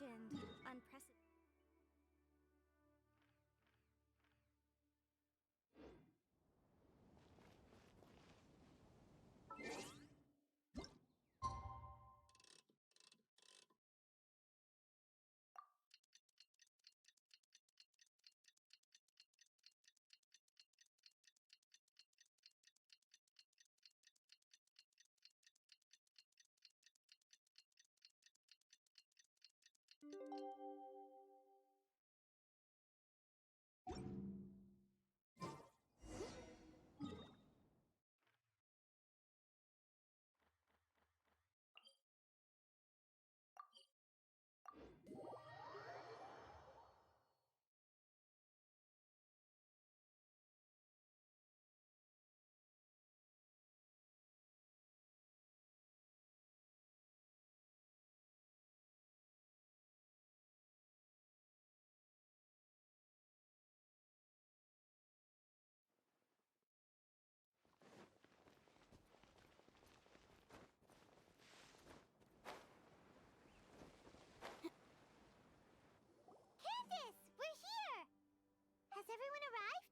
imagined unprecedented. Has everyone arrived?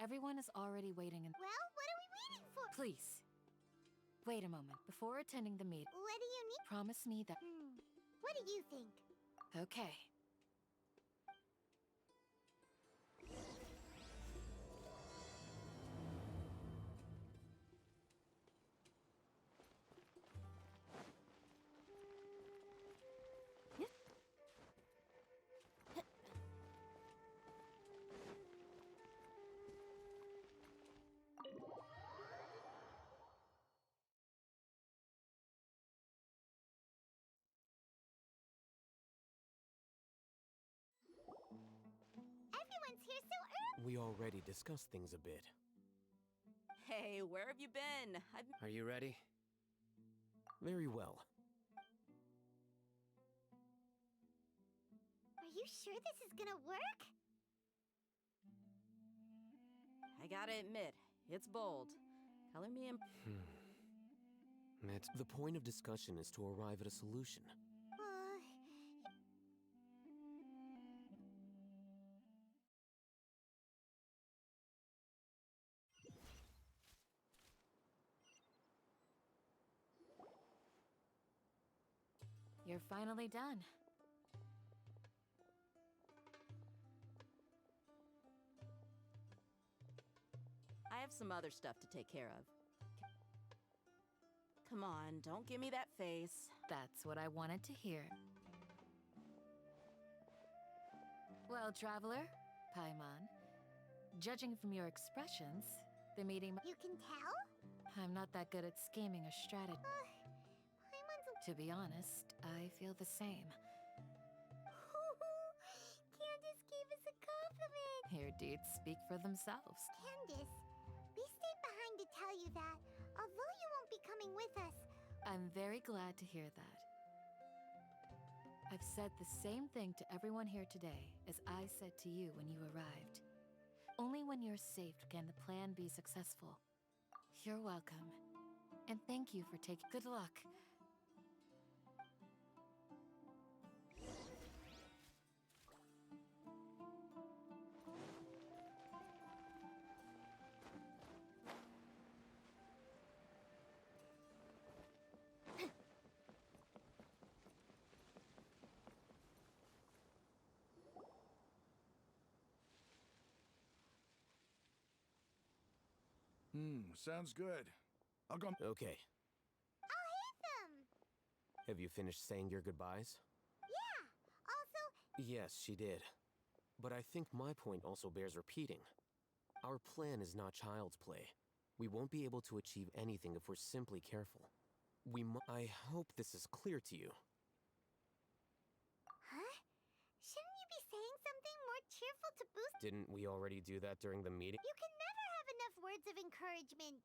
Everyone is already waiting in. Well, what are we waiting for? Please. Wait a moment. Before attending the meeting, What do you need? promise me that. What do you think? Okay. Everyone's here so early. We already discussed things a bit. Hey, where have you been? Are you ready? Very well. Are you sure this is gonna work? I gotta admit, it's bold. Color me in. The point of discussion is to arrive at a solution. You're finally done. I have some other stuff to take care of. Come on, don't give me that face. That's what I wanted to hear. Well, traveler, Paimon, judging from your expressions, the meeting. You can tell? I'm not that good at scheming a strategy. Paimon's To be honest, I feel the same. Candace gave us a compliment. Your deeds speak for themselves. Candace, we stayed behind to tell you that, although you won't be coming with us. I'm very glad to hear that. I've said the same thing to everyone here today as I said to you when you arrived. Only when you're safe can the plan be successful. You're welcome. And thank you for taking good luck. Sounds good. I'll go. Okay. I'll hit them. Have you finished saying your goodbyes? Yeah. Also, Yes, she did. But I think my point also bears repeating. Our plan is not child's play. We won't be able to achieve anything if we're simply careful. I hope this is clear to you. huh? Shouldn't you be saying something more cheerful to boost? Didn't we already do that during the meeting? You can never have enough words of encouragement.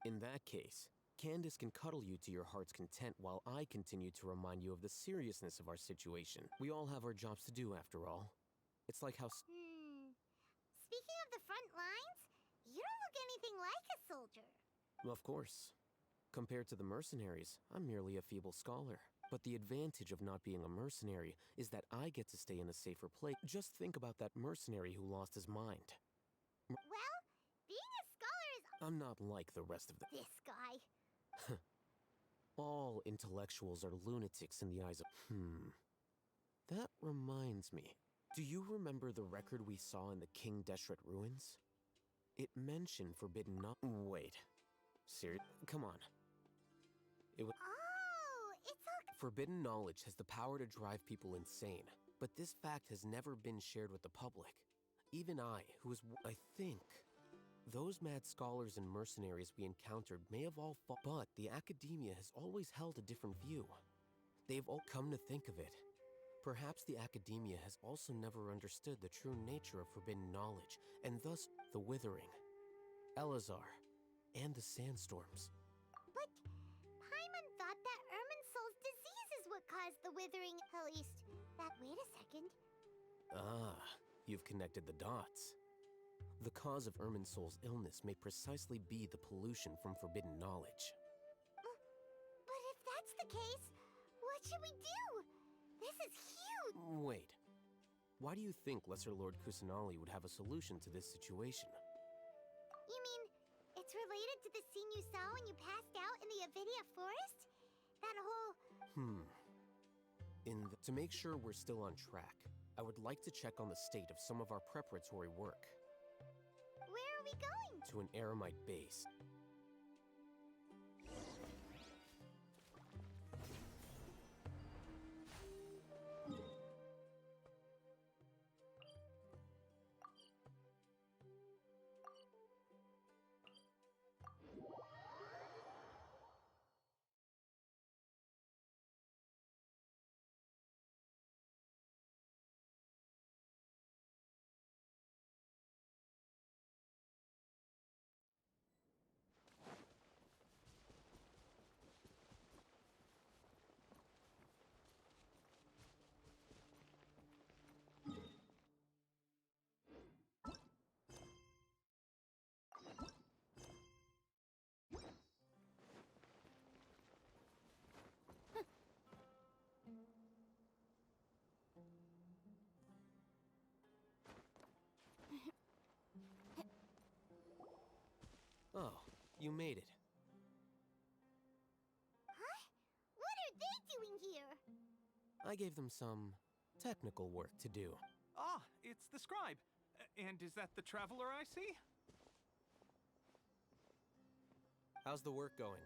In that case, Candace can cuddle you to your heart's content while I continue to remind you of the seriousness of our situation. We all have our jobs to do after all. It's like how... Speaking of the front lines, you don't look anything like a soldier. Of course. Compared to the mercenaries, I'm merely a feeble scholar. But the advantage of not being a mercenary is that I get to stay in a safer place. Just think about that mercenary who lost his mind. Well, being a scholar is I'm not like the rest of them. this guy. All intellectuals are lunatics in the eyes of... That reminds me. Do you remember the record we saw in the King Deshret ruins? It mentioned forbidden Wait. Come on. It was... Oh, it's all... Forbidden knowledge has the power to drive people insane, but this fact has never been shared with the public. Even I, who is... I think... Those mad scholars and mercenaries we encountered may have all fought, but the academia has always held a different view. They've all come to think of it. Perhaps the academia has also never understood the true nature of forbidden knowledge, and thus the withering, Elazar, and the sandstorms. But Paimon thought that Irminsul's disease is what caused the withering. At least, wait a second. Ah, you've connected the dots. The cause of Irminsul's illness may precisely be the pollution from forbidden knowledge. But if that's the case, what should we do? This is huge! Wait. Why do you think Lesser Lord Kusanali would have a solution to this situation? You mean, it's related to the scene you saw when you passed out in the Avidia forest? That whole... To make sure we're still on track, I would like to check on the state of some of our preparatory work. Where are we going? To an Eremite base. Oh, you made it. Huh? What are they doing here? I gave them some technical work to do. Ah, it's the scribe. And is that the traveler I see? How's the work going?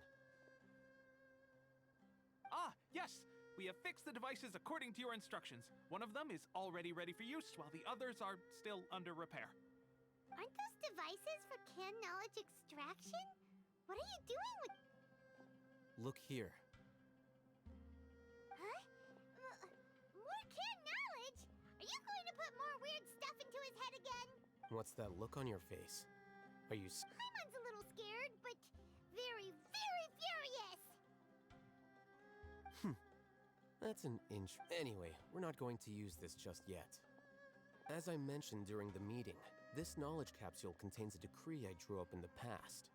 Ah, yes! We have fixed the devices according to your instructions. One of them is already ready for use, while the others are still under repair. Aren't those devices for canned knowledge extraction? What are you doing with... Look here. Huh? More canned knowledge? Are you going to put more weird stuff into his head again? What's that look on your face? Are you Paimon's a little scared, but very, very furious! That's an inch. Anyway, we're not going to use this just yet. As I mentioned during the meeting, this knowledge capsule contains a decree I drew up in the past.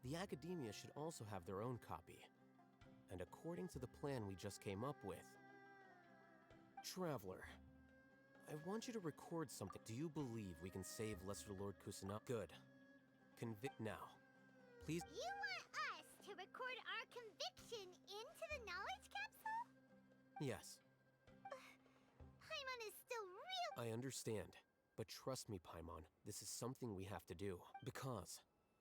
The academia should also have their own copy. And according to the plan we just came up with... Traveler, I want you to record something. Do you believe we can save Lesser Lord Kusana? Good. Convict now. Please... You want us to record our conviction into the knowledge capsule? Yes. Paimon is still real... I understand. But trust me, Paimon, this is something we have to do. Because,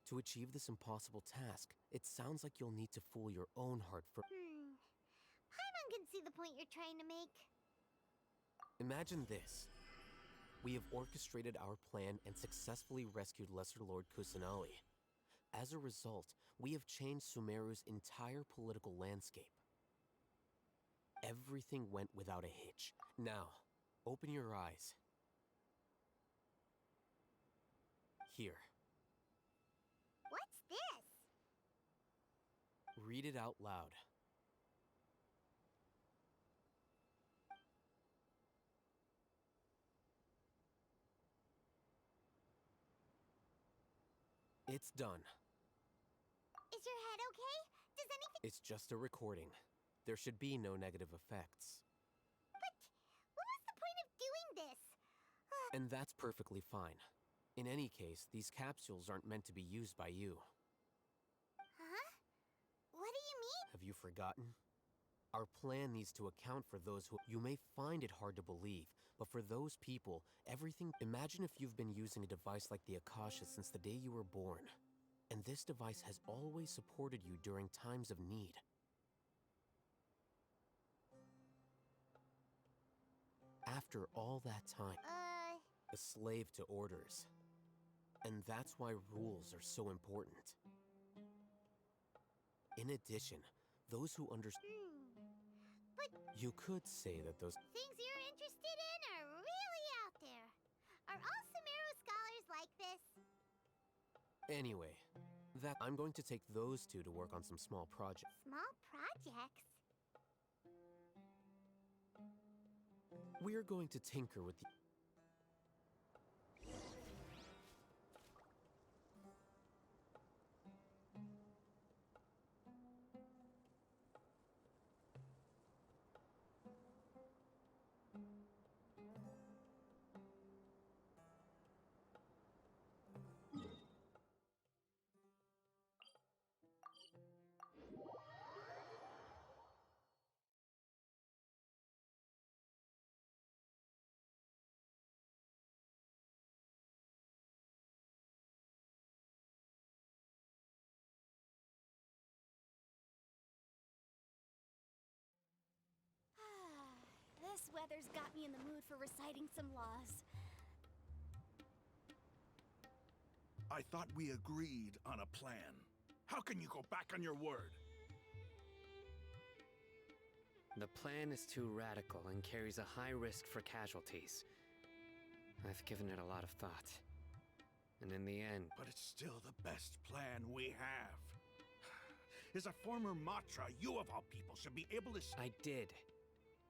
to achieve this impossible task, it sounds like you'll need to fool your own heart for... Paimon can see the point you're trying to make. Imagine this. We have orchestrated our plan and successfully rescued Lesser Lord Kusanali. As a result, we have changed Sumeru's entire political landscape. Everything went without a hitch. Now, open your eyes. Here. What's this? Read it out loud. It's done. Is your head okay? Does anything... It's just a recording. There should be no negative effects. But what was the point of doing this? And that's perfectly fine. In any case, these capsules aren't meant to be used by you. Huh? What do you mean? Have you forgotten? Our plan needs to account for those who... You may find it hard to believe, but for those people, everything... Imagine if you've been using a device like the Akasha since the day you were born. And this device has always supported you during times of need. After all that time, a slave to orders. And that's why rules are so important. In addition, those who understand... But You could say that those... things you're interested in are really out there. Are all Sumeru scholars like this? Anyway, I'm going to take those two to work on some small projects. Small projects? We're going to tinker with the... This weather's got me in the mood for reciting some laws. I thought we agreed on a plan. How can you go back on your word? The plan is too radical and carries a high risk for casualties. I've given it a lot of thought. And in the end... But it's still the best plan we have. As a former Matra, you of all people should be able to... I did.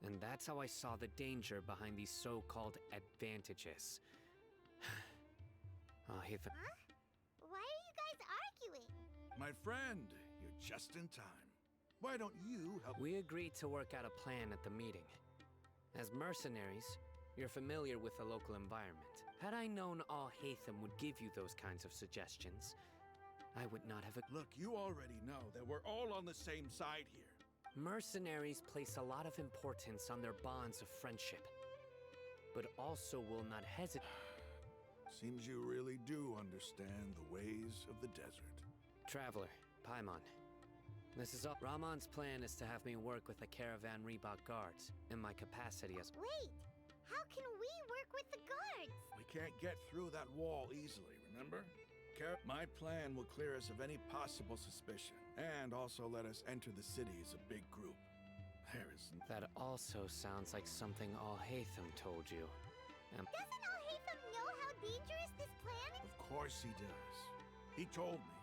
And that's how I saw the danger behind these so-called advantages. I'll hit the... Huh? Why are you guys arguing? My friend, you're just in time. Why don't you help... We agreed to work out a plan at the meeting. As mercenaries, you're familiar with the local environment. Had I known Al-Haytham would give you those kinds of suggestions, I would not have... Look, you already know that we're all on the same side here. Mercenaries place a lot of importance on their bonds of friendship, but also will not hesitate. Seems you really do understand the ways of the desert. Traveler, Paimon. This is all. Rahman's plan is to have me work with the Caravan Reebok guards in my capacity as... Wait, how can we work with the guards? We can't get through that wall easily, remember? My plan will clear us of any possible suspicion, and also let us enter the city as a big group. There is... That also sounds like something Al-Haytham told you. Doesn't Al-Haytham know how dangerous this plan is? Of course he does. He told me.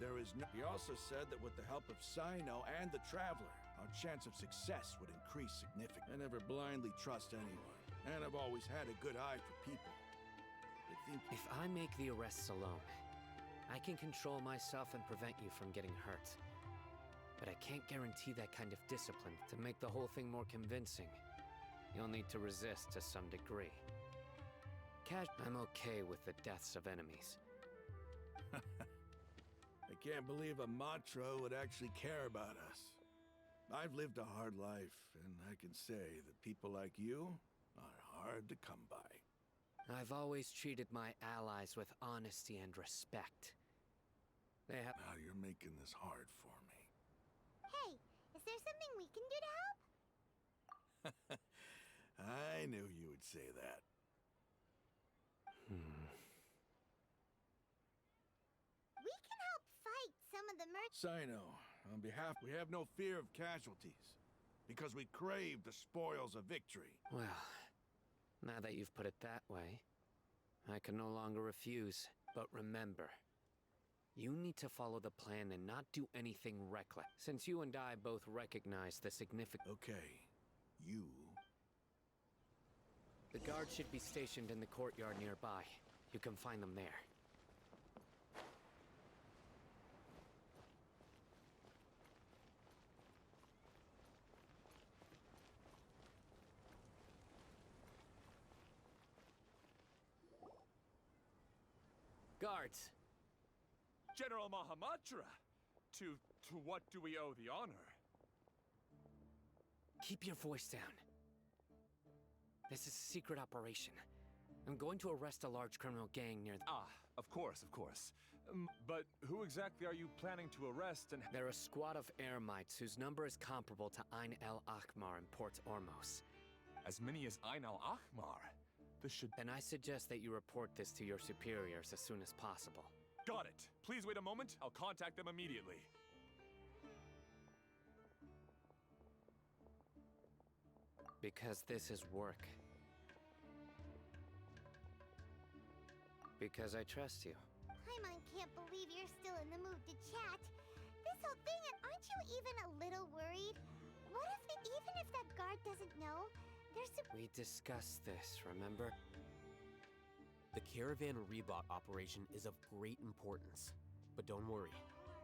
There is no... He also said that with the help of Sino and the Traveler, our chance of success would increase significantly. I never blindly trust anyone, and I've always had a good eye for people. I think... If I make the arrests alone, I can control myself and prevent you from getting hurt. But I can't guarantee that kind of discipline. To make the whole thing more convincing, you'll need to resist to some degree. I'm okay with the deaths of enemies. I can't believe a Matra would actually care about us. I've lived a hard life, and I can say that people like you are hard to come by. I've always treated my allies with honesty and respect. They have... Now you're making this hard for me. Hey, is there something we can do to help? I knew you would say that. We can help fight some of the Sino, on behalf, we have no fear of casualties, because we crave the spoils of victory. Well, now that you've put it that way, I can no longer refuse. But remember, you need to follow the plan and not do anything reckless. Since you and I both recognize the significance... Okay, you... The guards should be stationed in the courtyard nearby. You can find them there. Guards! General Mahamatra! To what do we owe the honor? Keep your voice down. This is a secret operation. I'm going to arrest a large criminal gang near the— Ah, of course, of course. But who exactly are you planning to arrest and— They're a squad of Eremites whose number is comparable to Ain el Akhmar in Port Ormos. As many as Ain al Akhmar? This should— Then I suggest that you report this to your superiors as soon as possible. Got it. Please wait a moment. I'll contact them immediately. Because this is work. Because I trust you. Paimon can't believe you're still in the mood to chat. This whole thing, aren't you even a little worried? What if, even if that guard doesn't know, there's a— We discussed this, remember? The caravan rebot operation is of great importance. But don't worry,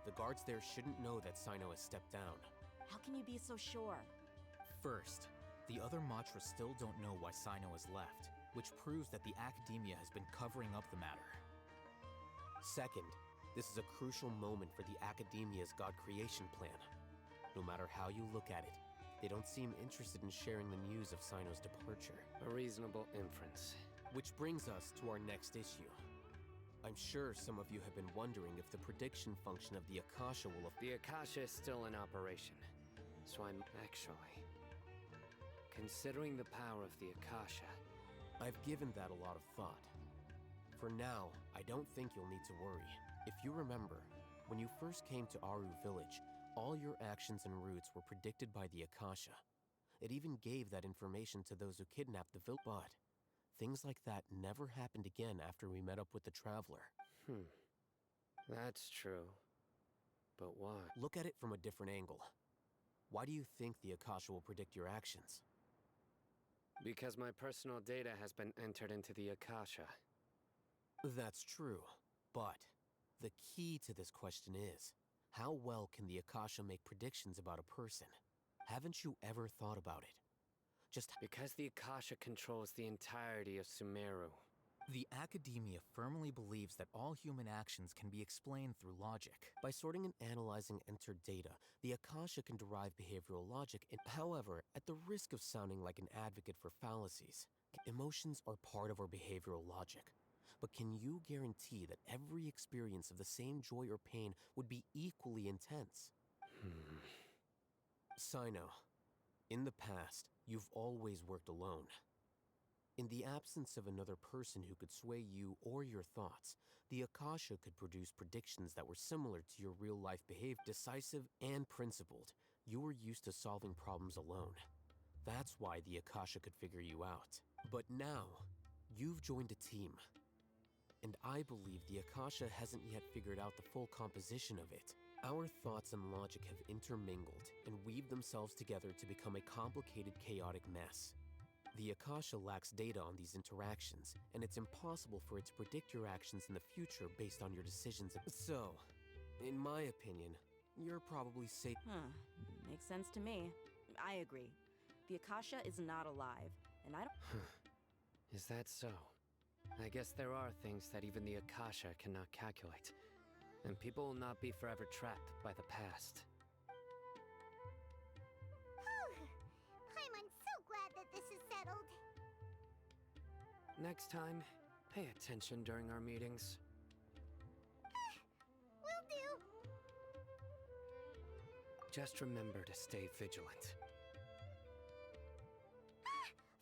the guards there shouldn't know that Sino has stepped down. How can you be so sure? First, the other Matra still don't know why Sino has left, which proves that the Academia has been covering up the matter. Second, this is a crucial moment for the Academia's God creation plan. No matter how you look at it, they don't seem interested in sharing the news of Sino's departure. A reasonable inference. Which brings us to our next issue. I'm sure some of you have been wondering if the prediction function of the Akasha will have— The Akasha is still in operation, so I'm actually— Considering the power of the Akasha, I've given that a lot of thought. For now, I don't think you'll need to worry. If you remember, when you first came to Aru Village, all your actions and routes were predicted by the Akasha. It even gave that information to those who kidnapped the village. But things like that never happened again after we met up with the Traveler. That's true. But why? Look at it from a different angle. Why do you think the Akasha will predict your actions? Because my personal data has been entered into the Akasha. That's true, but the key to this question is, how well can the Akasha make predictions about a person? Haven't you ever thought about it? Because the Akasha controls the entirety of Sumeru. The Academia firmly believes that all human actions can be explained through logic. By sorting and analyzing entered data, the Akasha can derive behavioral logic. However, at the risk of sounding like an advocate for fallacies, emotions are part of our behavioral logic. But can you guarantee that every experience of the same joy or pain would be equally intense? Sino, in the past, you've always worked alone. In the absence of another person who could sway you or your thoughts, the Akasha could produce predictions that were similar to your real-life behavior, decisive and principled. You were used to solving problems alone. That's why the Akasha could figure you out. But now, you've joined a team. And I believe the Akasha hasn't yet figured out the full composition of it. Our thoughts and logic have intermingled and weaved themselves together to become a complicated, chaotic mess. The Akasha lacks data on these interactions, and it's impossible for it to predict your actions in the future based on your decisions. So, in my opinion, you're probably safe. Makes sense to me. I agree. The Akasha is not alive, and I don't— Is that so? I guess there are things that even the Akasha cannot calculate. And people will not be forever trapped by the past. Paimon's so glad that this is settled. Next time, pay attention during our meetings. Will do. Just remember to stay vigilant.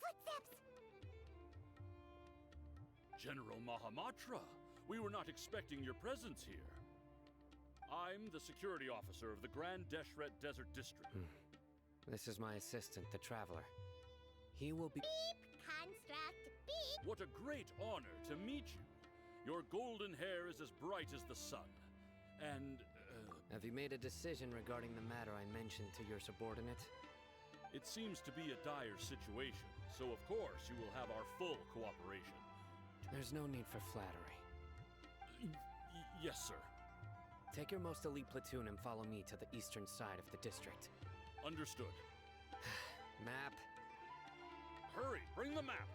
Footsteps! General Mahamatra, we were not expecting your presence here. I'm the security officer of the Grand Deshret Desert District. This is my assistant, the Traveler. He will be— Beep! Construct! Beep! What a great honor to meet you. Your golden hair is as bright as the sun. And, Have you made a decision regarding the matter I mentioned to your subordinate? it seems to be a dire situation, so of course you will have our full cooperation. There's no need for flattery. Yes, sir. Take your most elite platoon and follow me to the eastern side of the district. Understood. Map. Hurry, bring the map.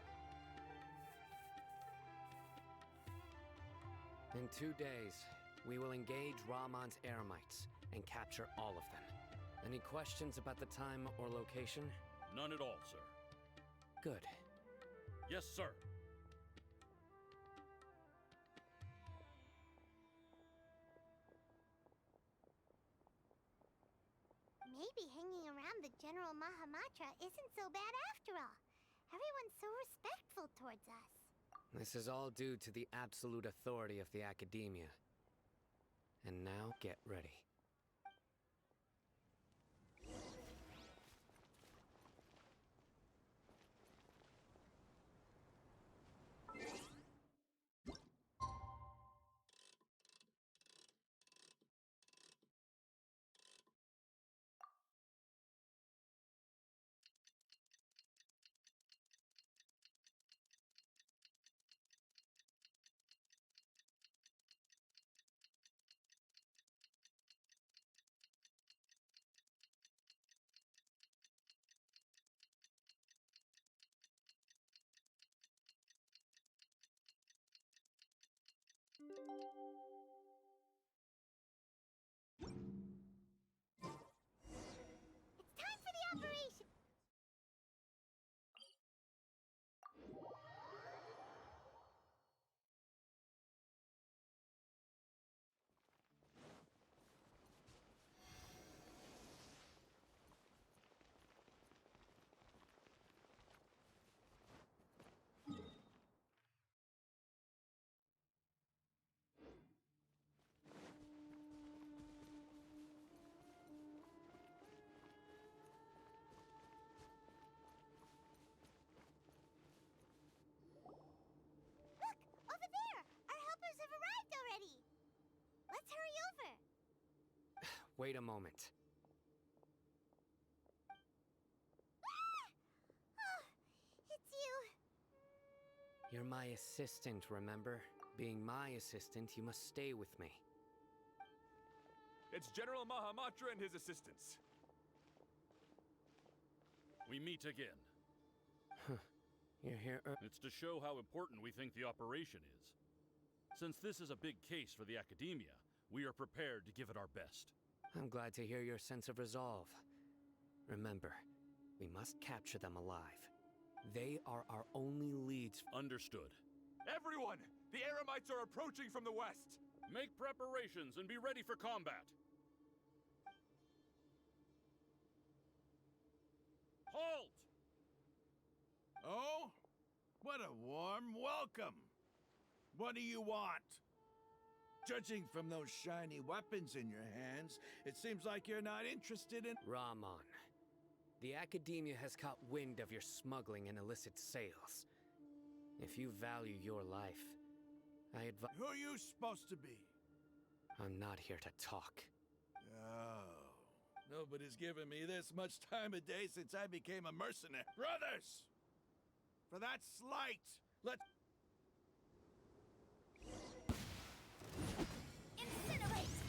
In 2 days, we will engage Ramon's Eremites and capture all of them. Any questions about the time or location? None at all, sir. Good. Yes, sir. Maybe hanging around the General Mahamatra isn't so bad after all. Everyone's so respectful towards us. This is all due to the absolute authority of the Academia. And now get ready. It's time for the operation! Over there! Our helpers have arrived already! Let's hurry over! Wait a moment. Ah! Oh, it's you. You're my assistant, remember? Being my assistant, you must stay with me. It's General Mahamatra and his assistants. We meet again. You're here It's to show how important we think the operation is. Since this is a big case for the Academia, we are prepared to give it our best. I'm glad to hear your sense of resolve. Remember, we must capture them alive. They are our only leads. Understood. Everyone! The Eremites are approaching from the west! Make preparations and be ready for combat. Halt! Oh? What a warm welcome! What do you want? Judging from those shiny weapons in your hands, it seems like you're not interested in— Ramon, the Academia has caught wind of your smuggling and illicit sales. If you value your life, I advise— Who are you supposed to be? I'm not here to talk. Oh, nobody's given me this much time of day since I became a mercenary. Brothers! For that slight, let's— Incinerate!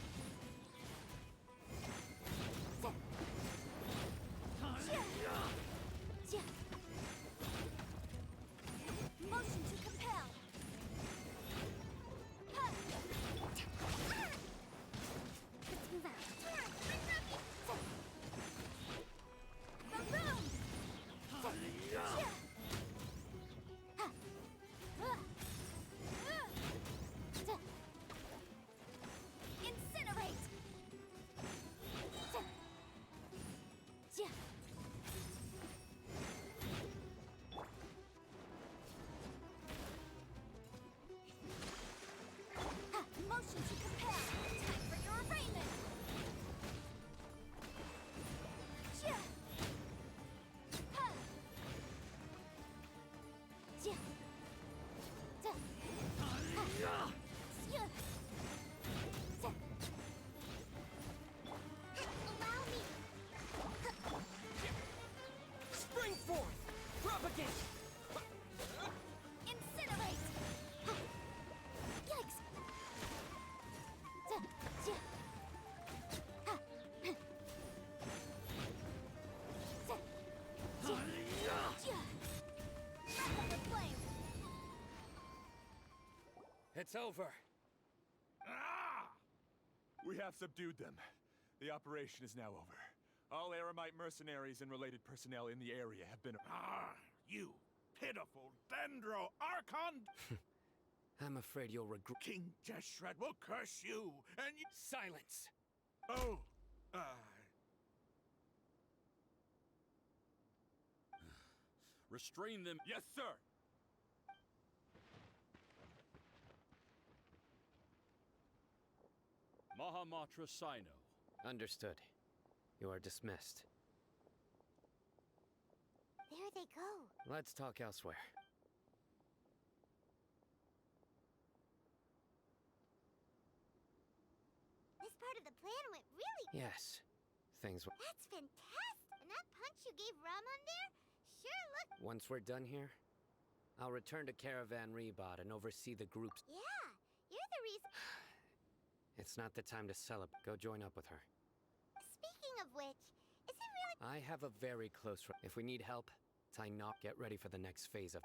Motion to compel! Let's move out. Maroon! Incinerate! Motion to compel! Time for your arraignment! Allow me! Spring forth! Propagate! Incinerate! Yikes! It's over. have subdued them. The operation is now over. All Aramite mercenaries and related personnel in the area have been... Ah, you pitiful Dendro Archon! I'm afraid you'll regret. King Deshret will curse you, and you... Silence! Oh, Restrain them. Yes, sir! Mahamatra Sino. Understood. You are dismissed. There they go. Let's talk elsewhere. This part of the plan went really... Yes. Things will... That's fantastic! And that punch you gave Raman there? Sure looked... Once we're done here, I'll return to Caravan Rebot and oversee the groups. Yeah, you're the reason... It's not the time to celebrate. Go join up with her. Speaking of which, is it really... I have a very close... If we need help, tie knot. Get ready for the next phase of...